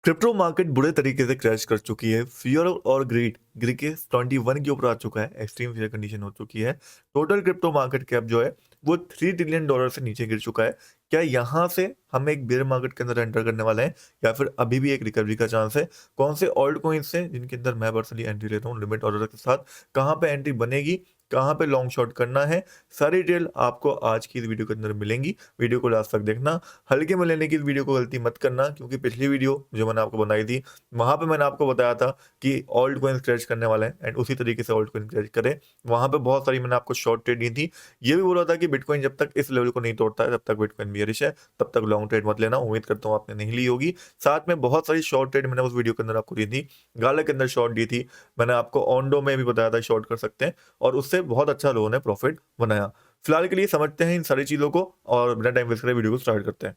Crypto market बुरे तरीके से क्रैश कर चुकी है। फियर और ग्रीड गिर के 21 के ऊपर आ चुका है। एक्सट्रीम फियर कंडीशन हो चुकी है। टोटल क्रिप्टो मार्केट कैप जो है वो $3 ट्रिलियन से नीचे गिर चुका है। क्या यहाँ से हम एक बेयर मार्केट के अंदर एंटर करने वाले हैं या फिर अभी भी एक रिकवरी का चांस है? कौन से ऑल्ट कॉइन्स हैं जिनके अंदर मैं पर्सनली एंट्री लेता हूँ लिमिट ऑर्डर के साथ? कहाँ पे एंट्री बनेगी? कहाँ पे लॉन्ग शॉट करना है? सारी डिटेल आपको आज की इस वीडियो के अंदर मिलेंगी। वीडियो को लास्ट तक देखना। हल्के में लेने की इस वीडियो को गलती मत करना, क्योंकि पिछली वीडियो जो मैंने आपको बनाई थी वहाँ पे मैंने आपको बताया था कि ऑल्ट कॉइन्स क्रैश करने वाले हैं एंड उसी तरीके से ऑल्ट कॉइन क्रैश करे। वहाँ पे बहुत सारी मैंने आपको शॉर्ट ट्रेड दी थी। ये भी बोला था कि बिटकॉइन जब तक इस लेवल को नहीं तोड़ता है तब तक बिटकॉइन बियरिश है, तब तक लॉन्ग ट्रेड मत लेना। उम्मीद करता हूँ आपने नहीं ली होगी। साथ में बहुत सारी शॉर्ट ट्रेड मैंने उस वीडियो के अंदर आपको दी थी। गाला के अंदर शॉर्ट दी थी। मैंने आपको ऑन्डो में भी बताया था शॉर्ट कर सकते हैं और उससे बहुत अच्छा लोगों ने प्रॉफिट बनाया। फिलहाल के लिए समझते हैं इन सारी चीजों को और बिना टाइम वेस्ट करे वीडियो को स्टार्ट करते हैं।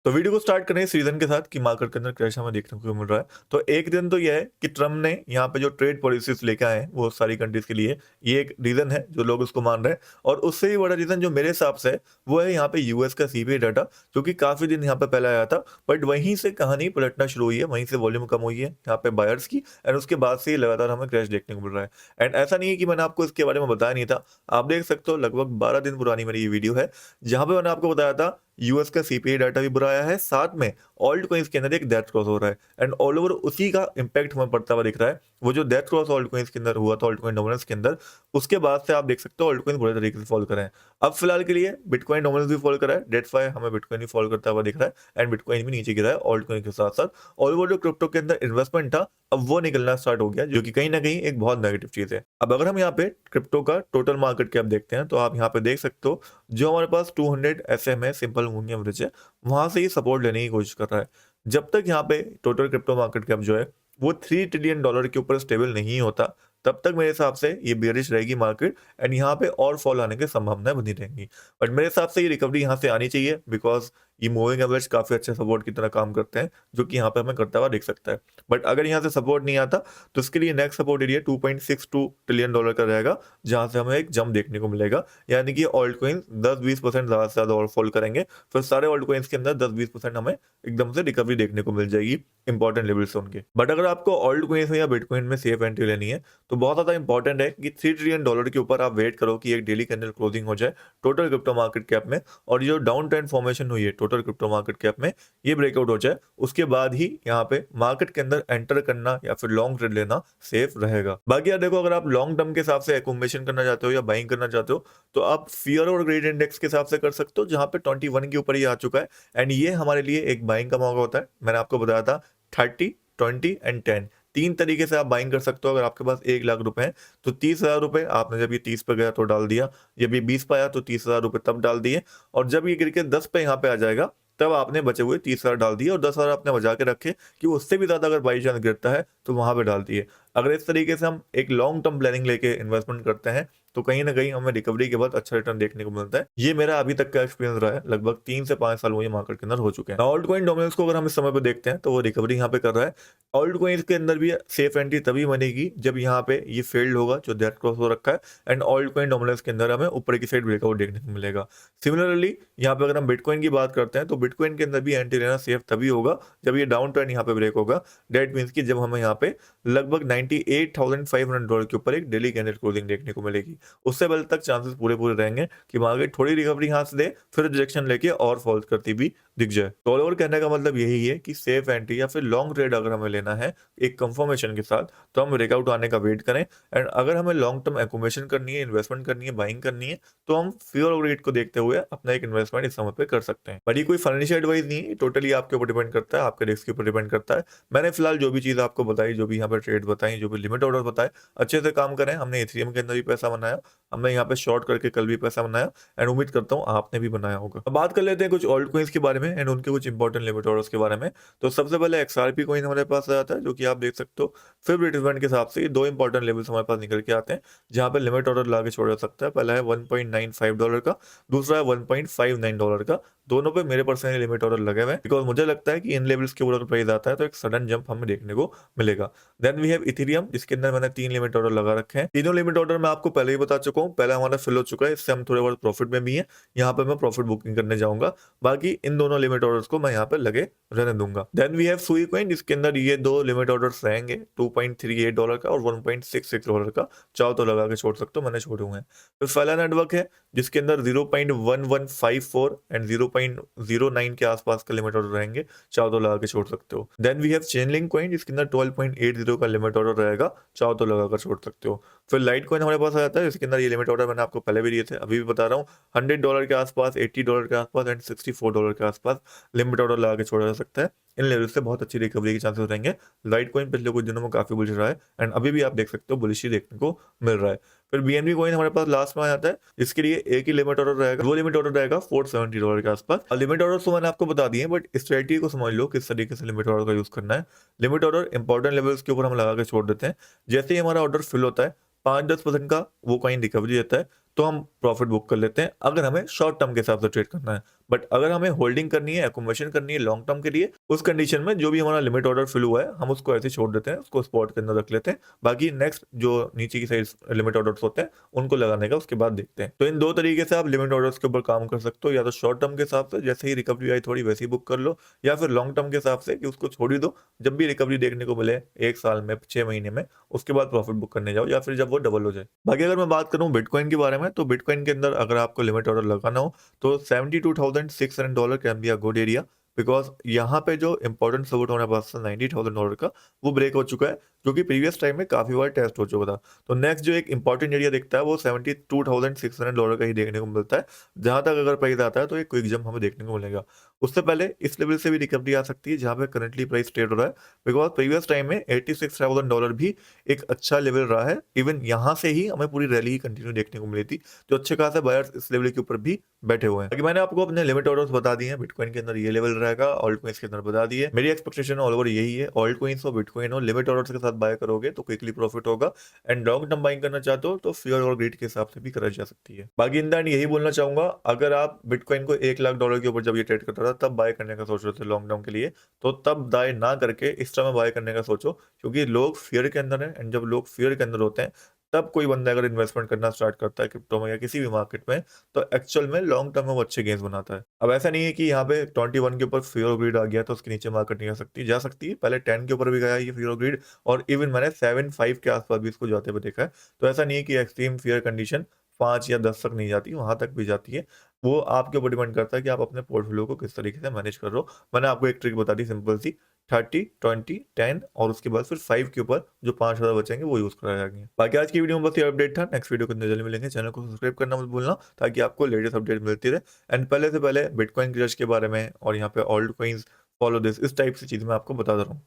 तो वीडियो को स्टार्ट करें इस रीजन के साथ कि मार्केट के अंदर क्रैश हमें देखने को मिल रहा है। तो एक रीजन तो यह है कि ट्रम्प ने यहाँ पे जो ट्रेड पॉलिसीज लेकर आए हैं वो सारी कंट्रीज के लिए, ये एक रीजन है जो लोग उसको मान रहे हैं। और उससे ही बड़ा रीजन जो मेरे हिसाब से है वो है यहाँ पे यूएस का सीपीआई डाटा, जो कि काफी दिन यहाँ पे पहले आया था, बट वहीं से कहानी पलटना शुरू हुई है, वहीं से वॉल्यूम कम हुई है यहाँ पे बायर्स की एंड उसके बाद से ही लगातार हमें क्रैश देखने को मिल रहा है। एंड ऐसा नहीं है कि मैंने आपको इसके बारे में बताया नहीं था। आप देख सकते हो लगभग 12 दिन पुरानी मेरी ये वीडियो है जहां पे मैंने आपको बताया था यूएस का सीपीआई डाटा भी बुरा आया है, साथ में ऑल्ट कॉइन्स के अंदर एक डेथ क्रॉस हो रहा है एंड ऑल ओवर उसी का इंपैक्ट हमें पड़ता हुआ दिख रहा है। वो जो डेथ क्रॉस ऑल्ट कॉइन्स के अंदर हुआ था ऑल्ट कॉइन डोमिनेंस के अंदर, उसके बाद से आप देख सकते हो ऑल्ट कॉइन बुरे तरीके से फॉल कर रहे हैं। अब फिलहाल के लिए बिटकॉइन डोमिनेंस भी फॉल कर रहा है, डेट फाई हमें बिटकॉइन भी फॉल करता हुआ दिख रहा है एंड बिटकॉइन भी नीचे गिरा है ऑल्ट कॉइन के साथ साथ। ऑल ओवर जो क्रिप्टो के अंदर इन्वेस्टमेंट था अब वो निकलना स्टार्ट हो गया, जो कि कहीं ना कहीं एक बहुत नेगेटिव चीज है। अब अगर हम यहाँ पे क्रिप्टो का टोटल मार्केट कैप देखते हैं तो आप यहाँ पे देख सकते हो जो हमारे पास 200 एसएम है, सिंपल मूविंग एवरेज है, वहां से ही सपोर्ट लेने की कोशिश कर रहा है। जब तक यहाँ पे टोटल क्रिप्टो मार्केट कैप जो है वो $3 ट्रिलियन के ऊपर स्टेबल नहीं होता, तब तक मेरे हिसाब से ये बेयरिश रहेगी मार्केट एंड यहाँ पे और फॉल आने की संभावनाएं बनी रहेंगी। बट मेरे हिसाब से ये रिकवरी यहाँ से आनी चाहिए, बिकॉज ये मूविंग एवरेज काफी अच्छे सपोर्ट की तरह काम करते हैं, जो कि यहाँ पे हमें करता हुआ दिख सकता है। बट अगर यहाँ से सपोर्ट नहीं आता तो इसके लिए नेक्स्ट सपोर्ट एरिया $2.62 ट्रिलियन का रहेगा, जहां से हमें एक जंप देखने को मिलेगा। यानी कि ऑल्ट कॉइन 10-20% ज्यादा से ज्यादा और फॉल करेंगे, फिर सारे ऑल्ट कॉइन्स के अंदर 10-20% हमें एकदम से रिकवरी देखने को मिल जाएगी इंपॉर्टेंट लेवल से उनके। बट अगर आपको ऑल्ट कॉइन्स में या बिटकॉइन में सेफ एंट्री लेनी है तो बहुत ज्यादा इंपॉर्टेंट है कि $3 ट्रिलियन के ऊपर आप वेट करो कि एक डेली कैंडल क्लोजिंग हो जाए टोटल क्रिप्टो मार्केट कैप में, और ये जो डाउन ट्रेंड फॉर्मेशन हुई है टोटल क्रिप्टो मार्केट कैप में ये ब्रेकआउट हो जाए, उसके बाद ही यहाँ पे मार्केट के अंदर एंटर करना या फिर लॉन्ग ट्रेड लेना सेफ रहेगा। बाकी यार देखो, अगर आप लॉन्ग टर्म के हिसाब से एकोमोडेशन करना चाहते हो या बाइंग करना चाहते हो तो आप फियर और ग्रेड इंडेक्स के हिसाब से कर सकते हो, जहां पे 21 के ऊपर ही आ चुका है एंड ये हमारे लिए एक बाइंग का मौका होता है। मैंने आपको बताया था 30, 20 एंड 10 तीन तरीके से आप बाइंग कर सकते हो। अगर आपके पास 1 लाख रुपए हैं तो 30,000 रुपए आपने जब ये 30 पे गया तो डाल दिया, जब ये 20 पे आया तो 30,000 रुपए तब डाल दिए, और जब ये गिर के 10 पे यहाँ पे आ जाएगा तब आपने बचे हुए 30,000 डाल दिए और 10,000 आपने बचा के रखे कि उससे भी ज्यादा अगर बाई चांस गिरता है तो वहां पे डाल दिए। अगर इस तरीके से हम एक लॉन्ग टर्म प्लानिंग लेके इन्वेस्टमेंट करते हैं तो कहीं ना कहीं हमें रिकवरी के बाद अच्छा रिटर्न देखने को मिलता है। ये मेरा अभी तक का एक्सपीरियंस रहा है, लगभग 3 से 5 साल मुझे मार्केट के अंदर हो चुके हैं। ऑल्ट कॉइन डोमिनेंस को अगर हम इस समय पे देखते हैं तो वो रिकवरी यहाँ पे कर रहा है। ऑल्ट कॉइन के अंदर भी सेफ एंट्री तभी बनेगी जब यहाँ पे ये फेल्ड होगा जो डेट क्रॉस हो रखा है एंड ऑल्ट कॉइन डोमिनेंस के अंदर हमें ऊपर की साइड ब्रेकआउट देखने को मिलेगा। सिमिलरली यहाँ पे अगर हम बिटकॉइन की बात करते हैं तो बिटकॉइन के अंदर भी एंट्री लेना सेफ तभी होगा जब ये डाउन ट्रेंड यहाँ पे ब्रेक होगा। डेट मीन्स की जब हमें यहाँ पे लगभग $98,500 के ऊपर एक डेली कैंडल क्लोजिंग देखने को मिलेगी। उससे पहले तक चांसेस पूरे पूरे रहेंगे कि मार्केट थोड़ी रिकवरी यहाँ से दे फिर रिजेक्शन लेके और फॉल करती भी दिख जाए। तो ऑल ओवर कहने का मतलब यही है कि सेफ एंट्री या फिर लॉन्ग ट्रेड अगर हमें लेना है एक कंफर्मेशन के साथ तो हम ब्रेकआउट आने का वेट करें, एंड अगर हमें लॉन्ग टर्म एकोमोडेशन करनी है, इन्वेस्टमेंट करनी है, बाइंग करनी है तो हम फियर और रेट को देखते हुए अपना एक इन्वेस्टमेंट इस समय पे कर सकते हैं। बट ये कोई फाइनेंशियल एडवाइस नहीं है, टोटली आपके ऊपर डिपेंड करता है, आपके रिस्क के ऊपर डिपेंड करता है। मैंने फिलहाल जो भी चीज आपको बताई, जो भी यहाँ पे ट्रेड बताई, जो भी लिमिट ऑर्डर बताए, अच्छे से काम करें। हमने एथीरियम के अंदर भी पैसा बनाया, हमने यहाँ पे शॉर्ट करके कल भी पैसा बनाया एंड उम्मीद करता हूँ आपने भी बनाया होगा। अब बात कर लेते हैं कुछ ऑल्ट कॉइन्स के बारे में एंड उनके कुछ इंपॉर्टेंट लिमिट ऑर्डर्स के बारे में। तो सबसे पहले एक्सआरपी कॉइन हमारे पास आ जाता है, जो कि आप देख सकते हो फिर रिट्रेसमेंट के हिसाब से ये दो इंपॉर्टेंट लेवल्स हमारे पास निकल के आते हैं जहां पे लिमिट ऑर्डर ला के छोड़ा जा सकता है। पहला है $1.95 का, दूसरा है $1.59 का। दोनों पे मेरे पर्सनली लिमिट ऑर्डर लगे हुए हैं, बिकॉज मुझे लगता है कि इन लेवल्स के ऊपर अगर प्राइस आता है तो एक सडन जंप हमें देखने को मिलेगा। देन वी हैव इथेरियम, जिसके अंदर मैंने 3 लिमिट ऑर्डर लगा रखे हैं। तीनों लिमिट ऑर्डर मैं आपको पहले ही बता चुका हूँ, पहले हमारा फिल हो चुका है, इससे हम थोड़े बहुत प्रॉफिट में भी हैं। यहाँ पे मैं प्रॉफिट बुकिंग करने जाऊंगा, बाकी इन दोनों लिमिट ऑर्डर्स को मैं यहाँ पे लगे रहने दूंगा। देन वी हैव सुई कॉइन, जिसके अंदर ये दो लिमिट ऑर्डर्स रहेंगे, $2.38 का और $1.66 का। चाहो तो लगा के छोड़ सकते हो, मैंने छोड़े हुए हैं। फिर फैला नेटवर्क है, जिसके अंदर 0.1154 एंड 0.09 के आसपास का लिमिट ऑर्डर रहेंगे, चाहो तो लगा के छोड़ सकते हो। Then we have Chainlink coin, जिसके अंदर 12.80 का लिमिट ऑर्डर रहेगा, चाहो तो लगा कर छोड़ सकते हो। फिर लाइट कॉइन हमारे पास आ जाता है, जिसके अंदर ये लिमिट ऑर्डर मैंने आपको पहले भी दिए थे, अभी भी बता रहा हूँ, $100 के आसपास, $80 के आसपास एंड $64 के आसपास लिमिट ऑर्डर लगा के छोड़ा जा सकता है। इन लेवल से बहुत अच्छी रिकवरी के चांसेस रहेंगे। लाइट कॉइन पिछले कुछ दिनों में काफी बुलिश रहा है एंड अभी भी आप देख सकते हो बुलिश ही देखने को मिल रहा है। फिर बीएनबी कॉइन हमारे पास लास्ट में आ जाता है, इसके लिए एक ही लिमिट ऑर्डर रहेगा, वो लिमिट ऑर्डर रहेगा $470 के आसपास। लिमिट ऑर्डर तो मैंने आपको बता दिए, बट स्ट्रेटजी को समझ लो किस तरीके से लिमिट ऑर्डर का यूज करना है। लिमिट ऑर्डर इंपॉर्टेंट लेवल्स के ऊपर हम लगा के छोड़ देते हैं, जैसे ही हमारा ऑर्डर फिल होता है 5-10% का वो कॉइन रिकवरी देता है, तो हम प्रॉफिट बुक कर लेते हैं, अगर हमें शॉर्ट टर्म के हिसाब से ट्रेड करना है। बट अगर हमें होल्डिंग करनी है, एकोमोडेशन करनी है लॉन्ग टर्म के लिए, उस कंडीशन में जो भी हमारा लिमिट ऑर्डर फिल हुआ है हम उसको ऐसे छोड़ देते हैं, उसको स्पॉट के अंदर रख लेते हैं, बाकी नेक्स्ट जो नीचे की साइड लिमिट ऑर्डर्स होते हैं उनको लगाने का उसके बाद देखते हैं। तो इन दो तरीके से आप लिमिट ऑर्डर्स के ऊपर काम कर सकते हो, या तो शॉर्ट टर्म के हिसाब से जैसे ही रिकवरी आई थोड़ी वैसे ही बुक कर लो, या फिर लॉन्ग टर्म के हिसाब से कि उसको छोड़ ही दो, जब भी रिकवरी देखने को मिले 1 साल में, 6 महीने में, उसके बाद प्रॉफिट बुक करने जाओ, या फिर जब वो डबल हो जाए। बाकी अगर मैं बात करूं बिटकॉइन के बारे में, तो बिटकॉइन के अंदर अगर आपको लिमिट ऑर्डर लगाना हो तो $72,600 can be a good area, because यहाँ पे जो इंपॉर्टेंट सपोर्ट होने पास था $90,000 का, वो ब्रेक हो चुका है, जो कि प्रीवियस टाइम में काफी बार टेस्ट हो चुका था। तो नेक्स्ट जो एक इंपॉर्टेंट एरिया दिखता है वो $72,600 का ही देखने को मिलता है। जहां तक अगर प्राइस आता है तो एक क्विक जंप हमें देखने को मिलेगा। उससे पहले इस लेवल से भी रिकवरी आ सकती है जहां पे करंटली प्राइस ट्रेड हो रहा है, बिकॉज प्रीवियस टाइम में $86,000 भी एक अच्छा लेवल रहा है। इवन यहाँ से ही हमें पूरी रैली कंटिन्यू देखने को मिली थी, जो अच्छे खासे बायर्स इस लेवल के ऊपर भी बैठे हुए हैं। बाकी मैंने आपको अपने लिमिट ऑर्डर्स बता दिए हैं, बिटकॉइन के अंदर ये लेवल रहेगा, ऑल्ट कॉइंस के अंदर बता दिए। मेरी एक्सपेक्टेशन ऑल ओवर यही है, ऑल्ट कॉइंस हो बिटकॉइन हो, लिमिट ऑर्डर्स के साथ बाय करोगे तो क्विकली प्रॉफिट होगा, एंड लॉन्ग टर्म बाइंग करना चाहते हो तो फियर और ग्रीड के हिसाब से भी करा जा सकती है। बाकी इन द एंड यही बोलना चाहूंगा, अगर आप बिटकॉइन को $1 लाख के ऊपर जब ये ट्रेड करता था तब बाय करने का सोच रहे थे लॉन्ग टर्म के लिए, तो तब बाय ना करके इस टाइम बाय करने का सोचो, क्योंकि लोग फियर के अंदर है, एंड जब लोग फियर के अंदर होते हैं तब कोई बंदा अगर इन्वेस्टमेंट करना स्टार्ट करता है क्रिप्टो में या किसी भी मार्केट में, तो एक्चुअल में लॉन्ग टर्म में वो अच्छे गेंस बनाता है। अब ऐसा नहीं है कि यहाँ पे 21 के ऊपर फियर ऑफ ग्रीड आ गया तो उसके नीचे मार्केट नहीं जा सकती है, पहले 10 के ऊपर भी गया ये फियर ऑफ ग्रीड, और इवन मैंने 7-5 के आसपास भी इसको जाते हुए देखा है। तो ऐसा नहीं है कि एक्सट्रीम फियर कंडीशन 5 या 10 तक नहीं जाती, वहां तक भी जाती है। वो आपके ऊपर डिपेंड करता है कि आप अपने पोर्टफोलियो को किस तरीके से मैनेज कर रहे हो। मैंने आपको एक ट्रिक बता दी सिंपल सी, 30-20-10, और उसके बाद फिर 5 के ऊपर जो 5,000 बचेंगे वो यूज कराए जाएंगे। बाकी आज की वीडियो में बस ये अपडेट था, नेक्स्ट वीडियो के अंदर जल्दी मिलेंगे। चैनल को सब्सक्राइब करना मत भूलना ताकि आपको लेटेस्ट अपडेट मिलती रहे। एंड पहले से पहले बिटकॉइन क्रश के बारे में और यहाँ पे ऑल्ट कॉइन्स, फॉलो दिस, इस टाइप की चीज मैं आपको बता रहा हूँ।